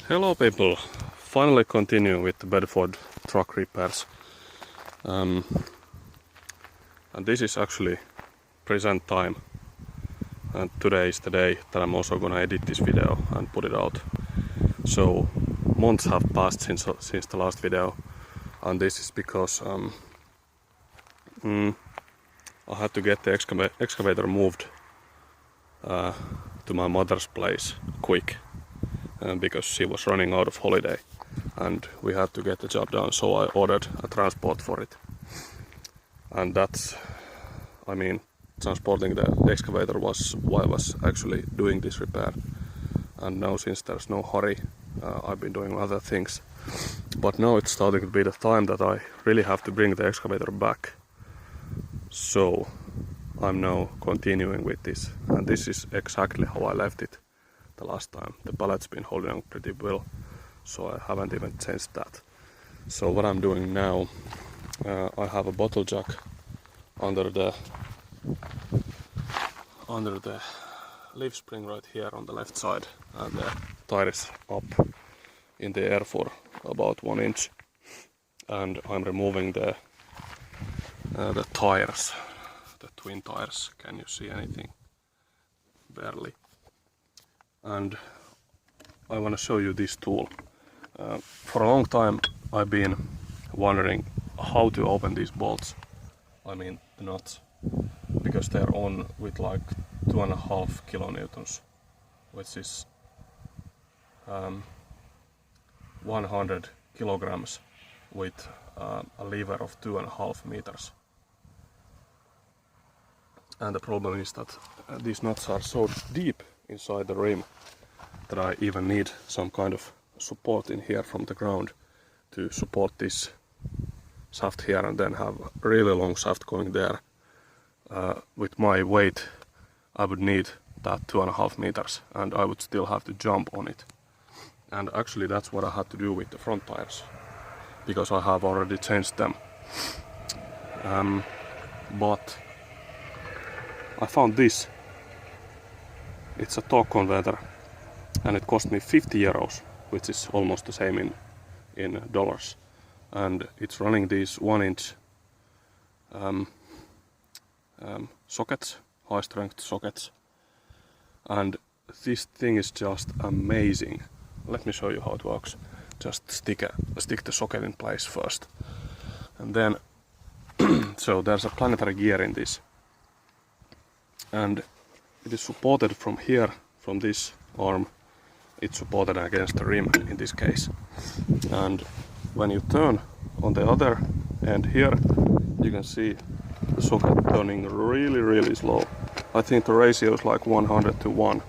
Hello people, finally continue with the Bedford truck repairs. And this is actually present time, and today is the day that I'm also gonna edit this video and put it out. So months have passed since the last video, and this is because I had to get the excavator moved to my mother's place quick. Because she was running out of holiday and we had to get the job done, so I ordered a transport for it. And transporting the excavator was why I was actually doing this repair. And now, since there's no hurry, I've been doing other things. But now it's starting to be the time that I really have to bring the excavator back. So I'm now continuing with this, and this is exactly how I left it the last time. The pallet's been holding on pretty well, so I haven't even changed that. So what I'm doing now, I have a bottle jack under the leaf spring right here on the left side, and the tire is up in the air for about 1 inch, and I'm removing the tires, the twin tires. Can you see anything? Barely. And I want to show you this tool. For a long time I've been wondering how to open these bolts, the nuts, because they're on with like 2.5 kilonewtons, which is 100 kilograms with a lever of 2.5 meters. And the problem is that these nuts are so deep inside the rim that I even need some kind of support in here from the ground to support this shaft here, and then have a really long shaft going there. With my weight I would need that 2.5 meters, and I would still have to jump on it. And actually that's what I had to do with the front tires, because I have already changed them. But I found this. It's a torque converter, and it cost me 50 euros, which is almost the same in dollars. And it's running these 1 inch sockets, high strength sockets. And this thing is just amazing. Let me show you how it works. Just stick the socket in place first. And then, so there's a planetary gear in this. And it is supported from here, from this arm. It's supported against the rim in this case. And when you turn on the other end here, you can see the socket turning really slow. I think the ratio is like 100 to 1.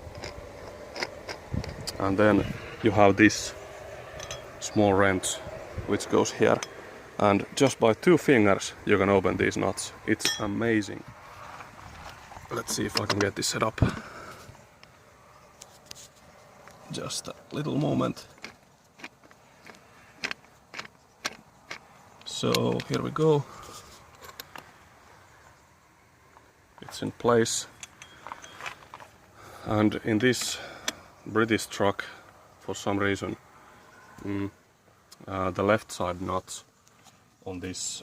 And then you have this small wrench which goes here. And just by 2 fingers you can open these nuts. It's amazing. Let's see if I can get this set up. Just a little moment. So here we go. It's in place. And in this British truck, for some reason, the left side nuts on this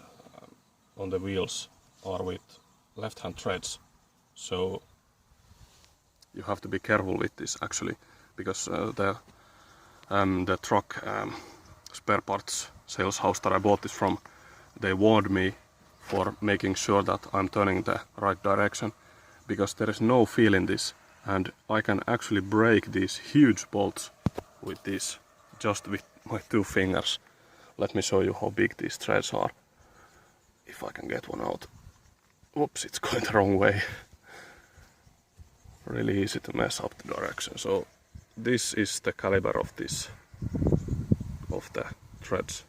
on the wheels are with left-hand threads. So you have to be careful with this actually, because the truck spare parts sales house that I bought this from, they warned me for making sure that I'm turning the right direction, because there is no feel in this, and I can actually break these huge bolts with this just with my 2 fingers. Let me show you how big these threads are, if I can get one out. Oops, it's going the wrong way. Really easy to mess up the direction. So this is the caliber of the threads,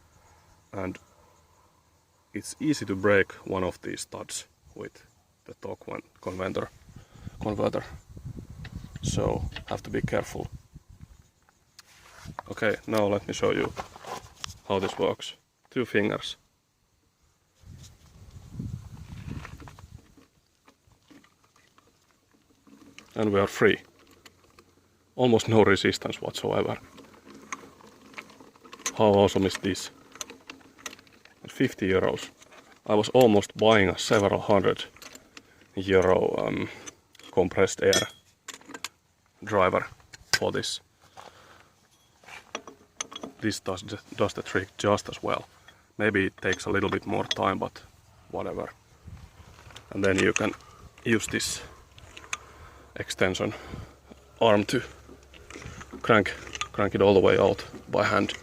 and it's easy to break one of these studs with the torque converter. So have to be careful. Okay, now let me show you how this works. 2 fingers. And we are free. Almost no resistance whatsoever. How awesome is this? 50 euros. I was almost buying a several €100 compressed air driver for this. This does the trick just as well. Maybe it takes a little bit more time, but whatever. And then you can use this extension arm to crank it all the way out by hand.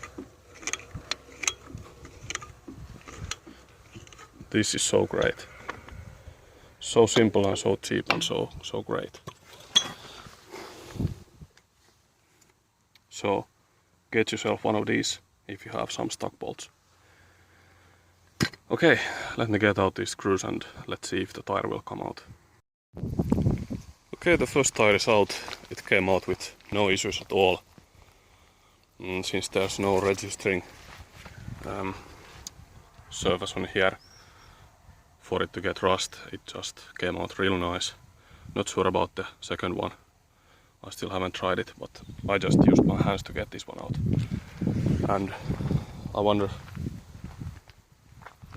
This is so great. So simple and so cheap and so great. So get yourself one of these if you have some stock bolts. Okay, let me get out these screws and let's see if the tire will come out. Okay, the first tire is out. It came out with no issues at all. Since there's no registering surface on here for it to get rust, it just came out real nice. Not sure about the second one. I still haven't tried it, but I just used my hands to get this one out. And I wonder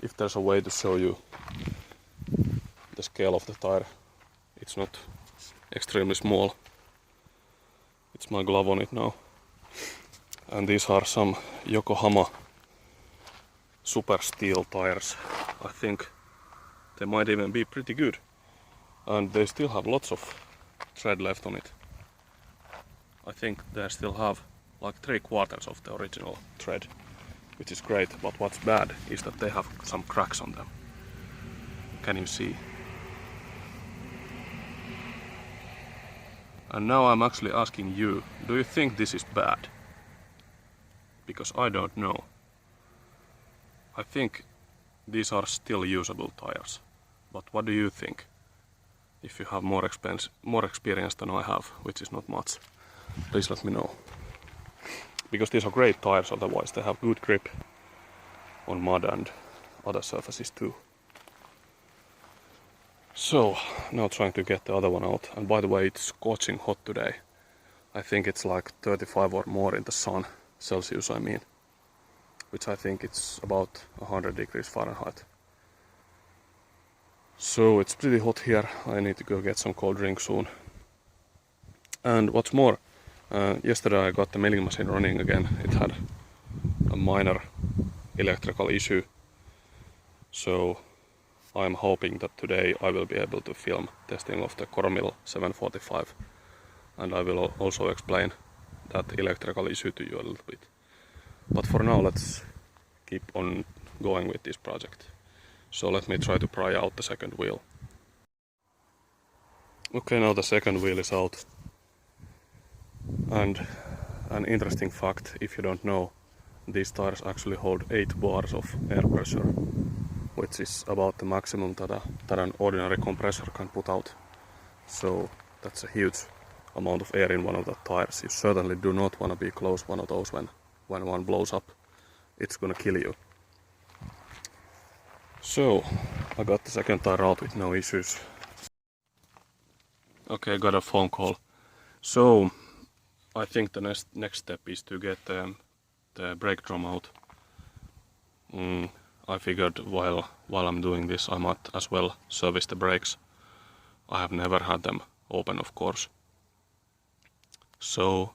if there's a way to show you the scale of the tire. It's not extremely small. It's my glove on it now. And these are some Yokohama super steel tires. I think they might even be pretty good. And they still have lots of tread left on it. I think they still have like 3/4 of the original tread, which is great, but what's bad is that they have some cracks on them. Can you see? And now I'm actually asking you, do you think this is bad? Because I don't know. I think these are still usable tires. But what do you think? If you have more experience than I have, which is not much, please let me know. Because these are great tires, otherwise they have good grip on mud and other surfaces too. So, now trying to get the other one out. And by the way, it's scorching hot today. I think it's like 35 or more in the sun, Celsius I mean. Which I think it's about 100 degrees Fahrenheit. So it's pretty hot here. I need to go get some cold drink soon. And what's more, yesterday I got the milling machine running again. It had a minor electrical issue. So I'm hoping that today I will be able to film testing of the Coromil 745. And I will also explain that electrical issue to you a little bit. But for now, let's keep on going with this project. So let me try to pry out the second wheel. Okay, now the second wheel is out. And an interesting fact, if you don't know, these tires actually hold 8 bars of air pressure, which is about the maximum that an ordinary compressor can put out. So that's a huge amount of air in one of the tires. You certainly do not want to be close one of those when one blows up. It's gonna kill you. So I got the second tire out with no issues. Okay, got a phone call. So I think the next step is to get the brake drum out. I figured while I'm doing this, I might as well service the brakes. I have never had them open, of course. So,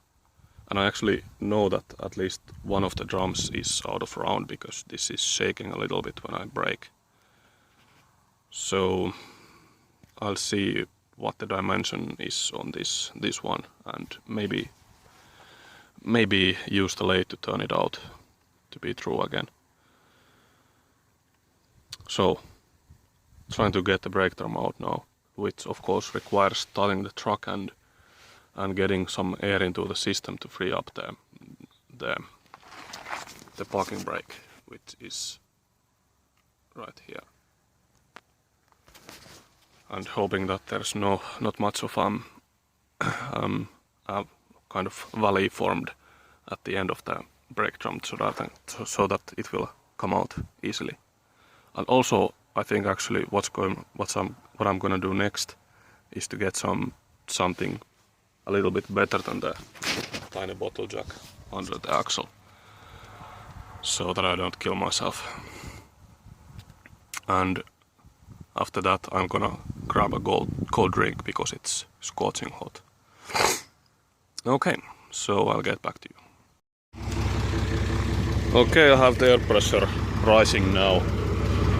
and I actually know that at least one of the drums is out of round because this is shaking a little bit when I brake. So I'll see what the dimension is on this one and maybe use the lathe to turn it out to be true again. So trying to get the brake drum out now, which of course requires starting the truck and getting some air into the system to free up the parking brake, which is right here. And hoping that there's not much of a kind of valley formed at the end of the brake drum so that it will come out easily. And also I think actually what I'm gonna do next is to get something a little bit better than the tiny bottle jack under the axle. so that I don't kill myself. And after that I'm gonna grab a cold drink because it's scorching hot. Okay, so I'll get back to you. Okay, I have the air pressure rising now,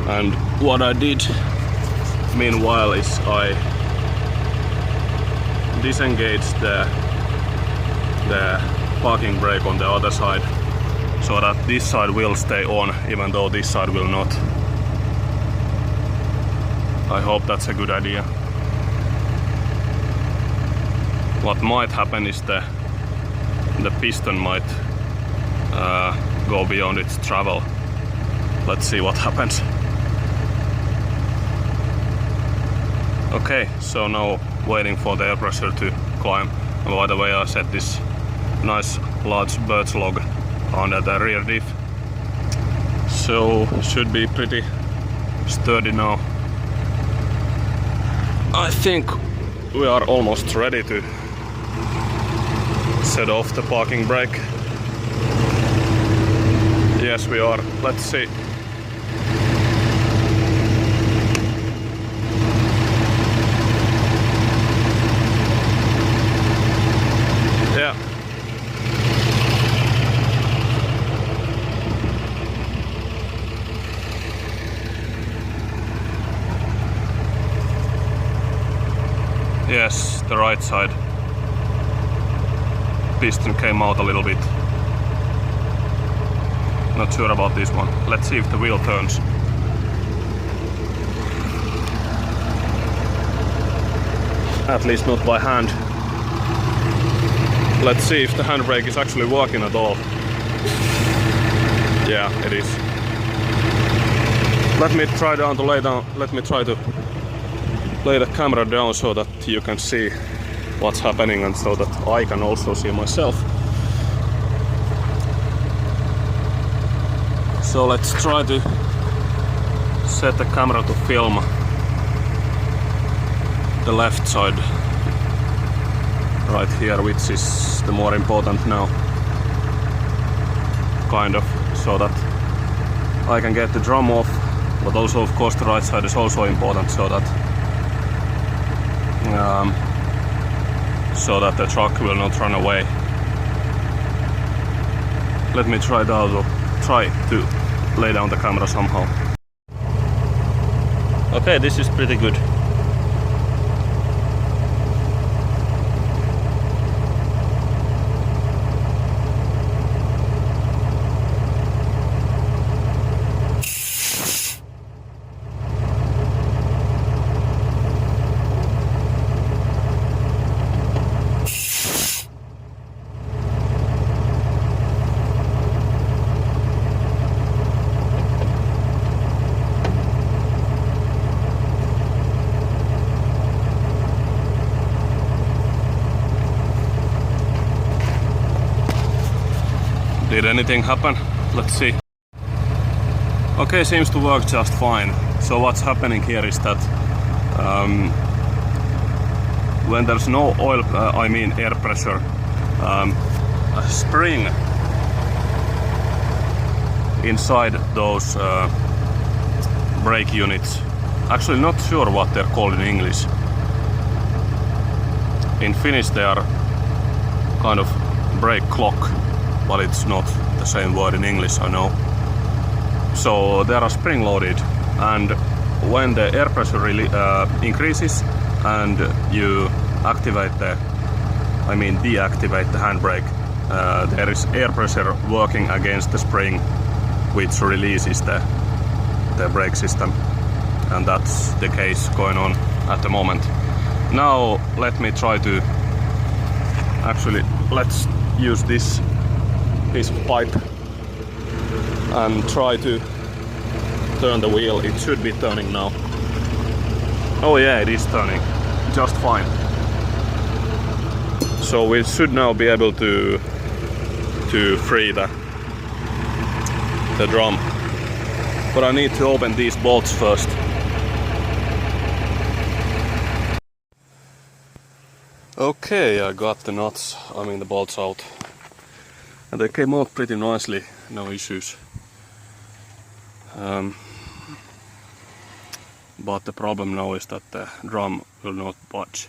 and what I did meanwhile is I disengaged the parking brake on the other side, so that this side will stay on even though this side will not. I hope that's a good idea. What might happen is the piston might go beyond its travel. Let's see what happens. Okay, so now waiting for the air pressure to climb. And by the way, I set this nice large birch log under the rear diff, so should be pretty sturdy now. I think we are almost ready to set off the parking brake. Yes, we are. Let's see. Yeah. Yes, the right side piston came out a little bit. Not sure about this one. Let's see if the wheel turns. At least not by hand. Let's see if the handbrake is actually working at all. Yeah, it is. Let me try to lay the camera down so that you can see what's happening and so that I can also see myself. So let's try to set the camera to film the left side right here, which is the more important now, kind of, so that I can get the drum off, but also of course the right side is also important, so that the truck will not run away. Let me try to lay down the camera somehow. Okay, this is pretty good. Did anything happen? Let's see. Okay, seems to work just fine. So what's happening here is that when there's no oil, air pressure, a spring inside those brake units, actually not sure what they're called in English. In Finnish they are kind of brake clock, but it's not the same word in English, I know. So they are spring loaded, and when the air pressure really increases and you deactivate the handbrake, there is air pressure working against the spring, which releases the brake system, and that's the case going on at the moment. Now let me try to let's use this piece of pipe and try to turn the wheel. It should be turning now. Oh yeah, it is turning just fine. So we should now be able to free the drum. But I need to open these bolts first. Okay, I got the nuts, the bolts out. And they came out pretty nicely, no issues. But the problem now is that the drum will not budge.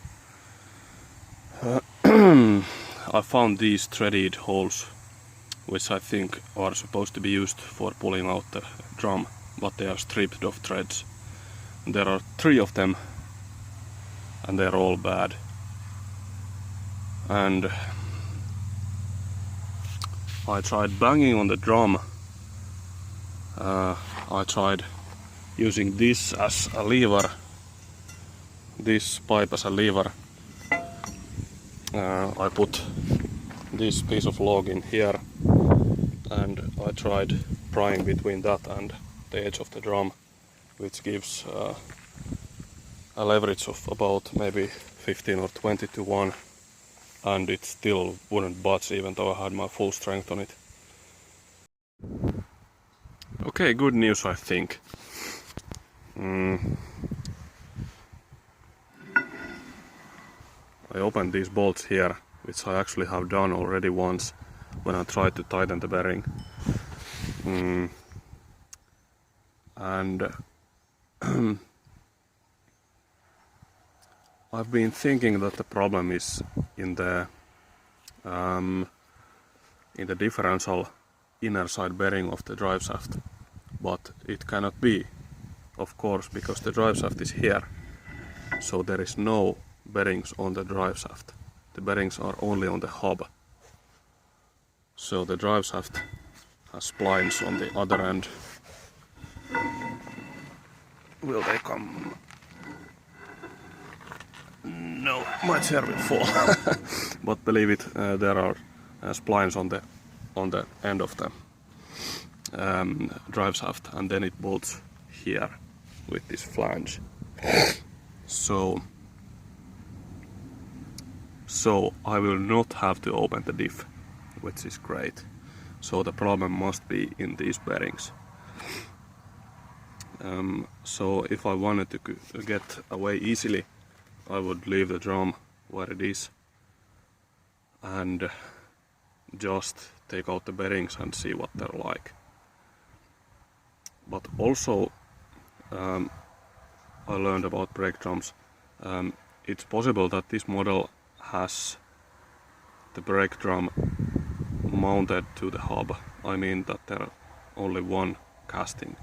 I found these threaded holes, which I think are supposed to be used for pulling out the drum, but they are stripped of threads. There are 3 of them, and they're all bad. And I tried banging on the drum. I tried using this as a lever, this pipe as a lever. I put this piece of log in here, and I tried prying between that and the edge of the drum, which gives a leverage of about maybe 15 or 20 to 1, and it still wouldn't budge even though I had my full strength on it. Okay, good news I think. I opened these bolts here, which I actually have done already once when I tried to tighten the bearing. And I've been thinking that the problem is in the differential inner side bearing of the drive shaft, but it cannot be, of course, because the drive shaft is here, so there is no bearings on the drive shaft. The bearings are only on the hub. So the drive shaft has splines on the other end. Will they come? No, my chair will fall. But believe it, there are splines on the end of the drive shaft, and then it bolts here with this flange. So I will not have to open the diff, which is great. So the problem must be in these bearings. So if I wanted to get away easily, I would leave the drum where it is and just take out the bearings and see what they're like. But also I learned about brake drums. It's possible that this model has the brake drum mounted to the hub. I mean that there are only one casting,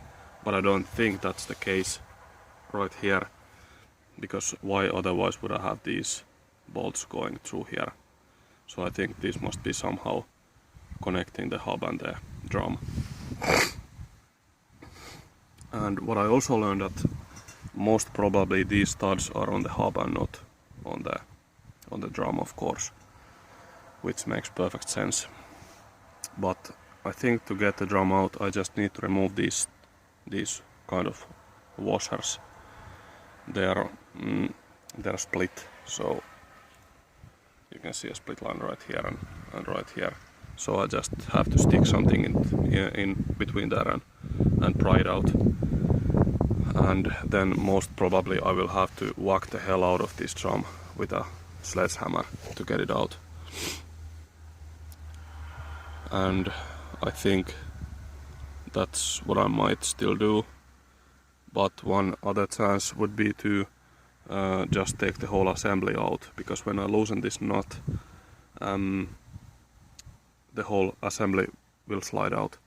but I don't think that's the case right here, because why otherwise would I have these bolts going through here? So I think this must be somehow connecting the hub and the drum. And what I also learned that most probably these studs are on the hub and not on the drum, of course, which makes perfect sense. But I think to get the drum out, I just need to remove these kind of washers. They're split, so you can see a split line right here and right here. So I just have to stick something in between there and pry it out. And then most probably I will have to whack the hell out of this drum with a sledgehammer to get it out. And I think that's what I might still do. But one other chance would be to just take the whole assembly out, because when I loosen this nut, the whole assembly will slide out.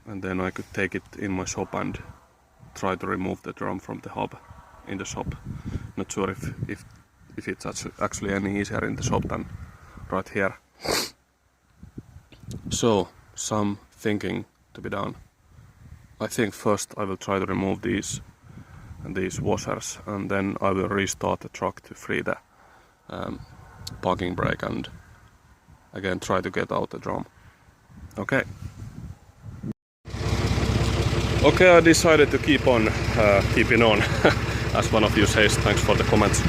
And then I could take it in my shop and try to remove the drum from the hub in the shop. Not sure if it's actually any easier in the shop than right here. So, some thinking to be done. I think first I will try to remove these washers, and then I will restart the truck to free the parking brake and again try to get out the drum. Okay. Okay, I decided to keep on keeping on, as one of you says. Thanks for the comments.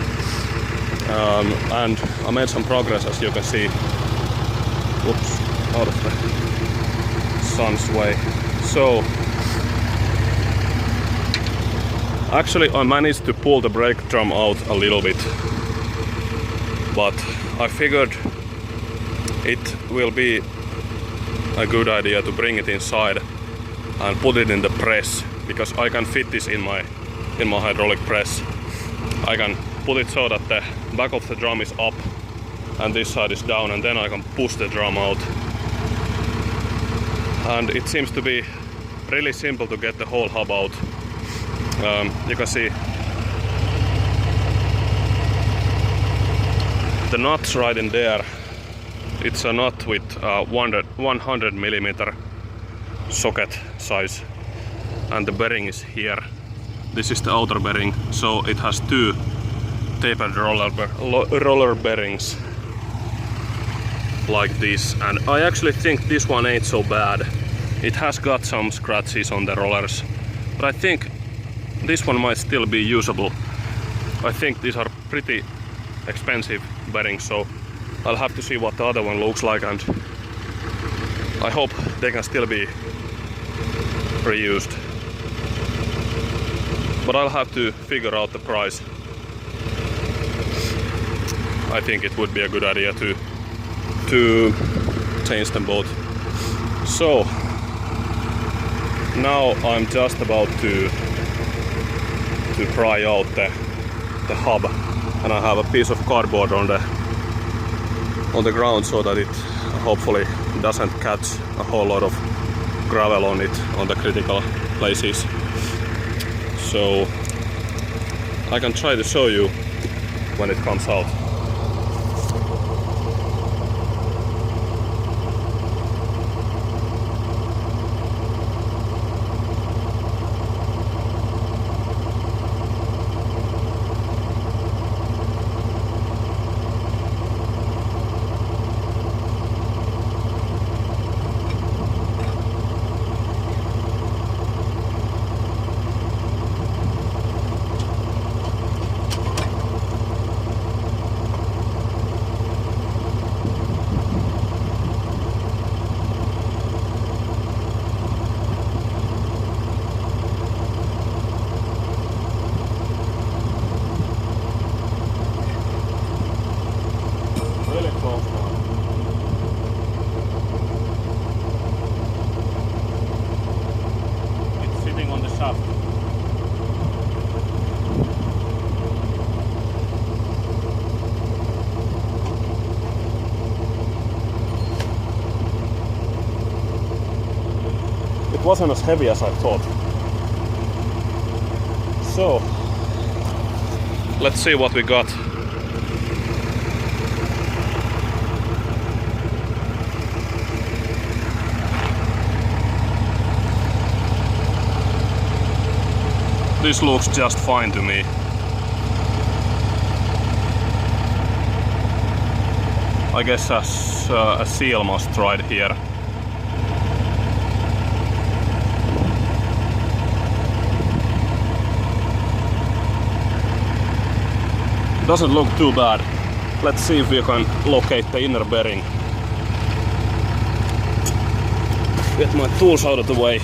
And I made some progress, as you can see. Whoops, out of the sun's way. So, actually I managed to pull the brake drum out a little bit, but I figured it will be a good idea to bring it inside and put it in the press, because I can fit this in my hydraulic press. I can put it so that the back of the drum is up and this side is down, and then I can push the drum out. And it seems to be really simple to get the whole hub out. You can see the nuts right in there. It's a nut with 100 millimeter socket size, and the bearing is here. This is the outer bearing, so it has two tapered roller bearings like this. And I actually think this one ain't so bad. It has got some scratches on the rollers, but I think this one might still be usable. I think these are pretty expensive bearings, so I'll have to see what the other one looks like, and I hope they can still be reused. But I'll have to figure out the price. I think it would be a good idea to change them both. So now I'm just about to pry out the hub, and I have a piece of cardboard on the ground so that it hopefully doesn't catch a whole lot of gravel on it on the critical places. So I can try to show you when it comes out. It's sitting on the shaft. It wasn't as heavy as I thought. So let's see what we got. This looks just fine to me. I guess a seal must ride here. Doesn't look too bad. Let's see if we can locate the inner bearing. Get my tools out of the way.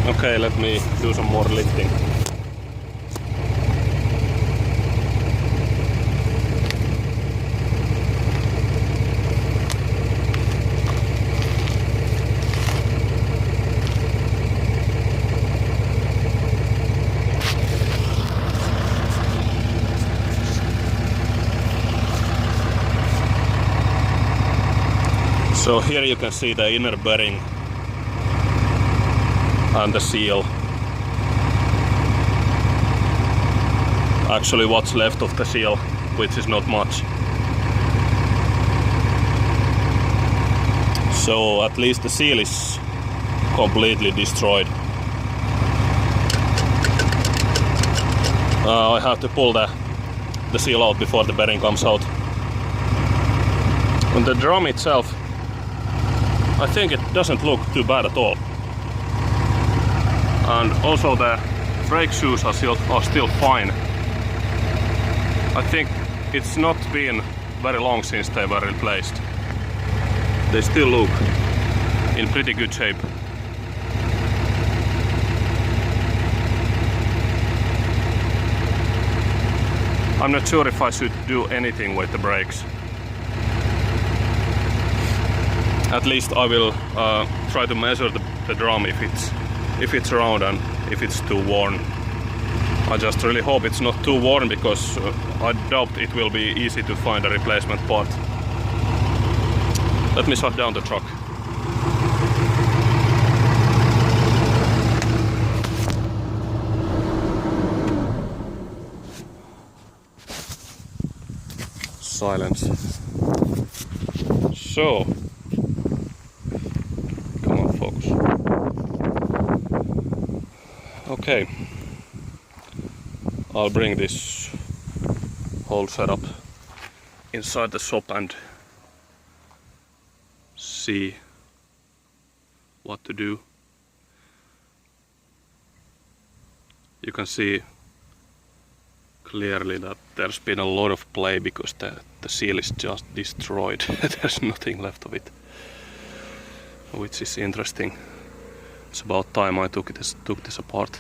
Okay, let me do some more lifting. So here you can see the inner bearing and the seal. Actually what's left of the seal, which is not much. So at least the seal is completely destroyed. I have to pull the seal out before the bearing comes out. On the drum itself, I think it doesn't look too bad at all. And also the brake shoes are still fine. I think it's not been very long since they were replaced. They still look in pretty good shape. I'm not sure if I should do anything with the brakes. at least I will try to measure the drum if it's round and if it's too worn. I just really hope it's not too worn, because I doubt it will be easy to find a replacement part. Let me shut down the truck. Silence. So, come on, focus. Okay, I'll bring this whole setup inside the shop and see what to do. You can see clearly that there's been a lot of play, because the seal is just destroyed. There's nothing left of it, which is interesting. It's about time I took this apart.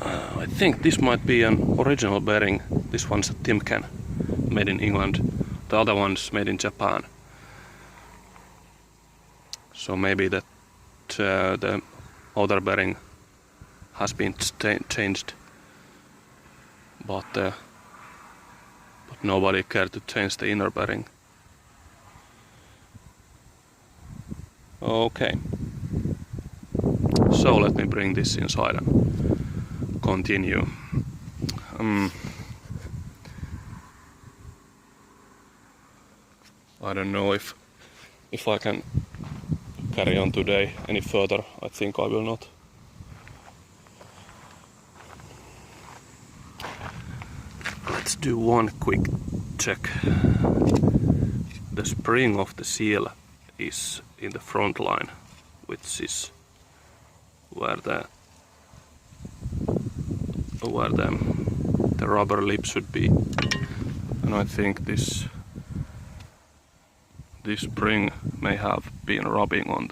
I think this might be an original bearing. This one's a Timken, made in England. The other one's made in Japan. So maybe that the outer bearing has been changed, but nobody cared to change the inner bearing. Okay, so let me bring this inside and continue. I don't know if I can carry on today any further. I think I will not. Let's do one quick check. The spring of the seal is in the front line, which is where the rubber lip should be. And I think this spring may have been rubbing on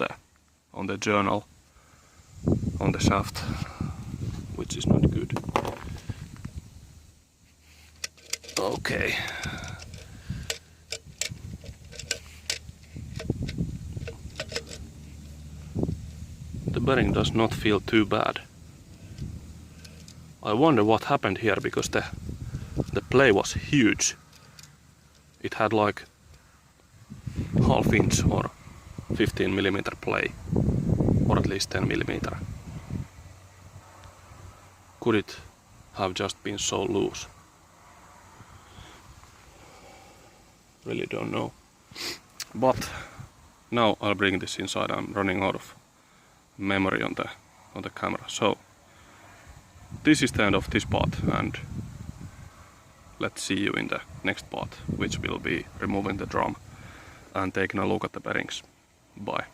the journal, on the shaft, which is not good. Okay. The bearing does not feel too bad. I wonder what happened here, because the play was huge. It had like ½ inch or 15mm play, or at least 10mm. Could it have just been so loose? Really don't know. But now I'll bring this inside. I'm running out of memory on the camera. So this is the end of this part, and let's see you in the next part, which will be removing the drum and taking a look at the bearings. Bye.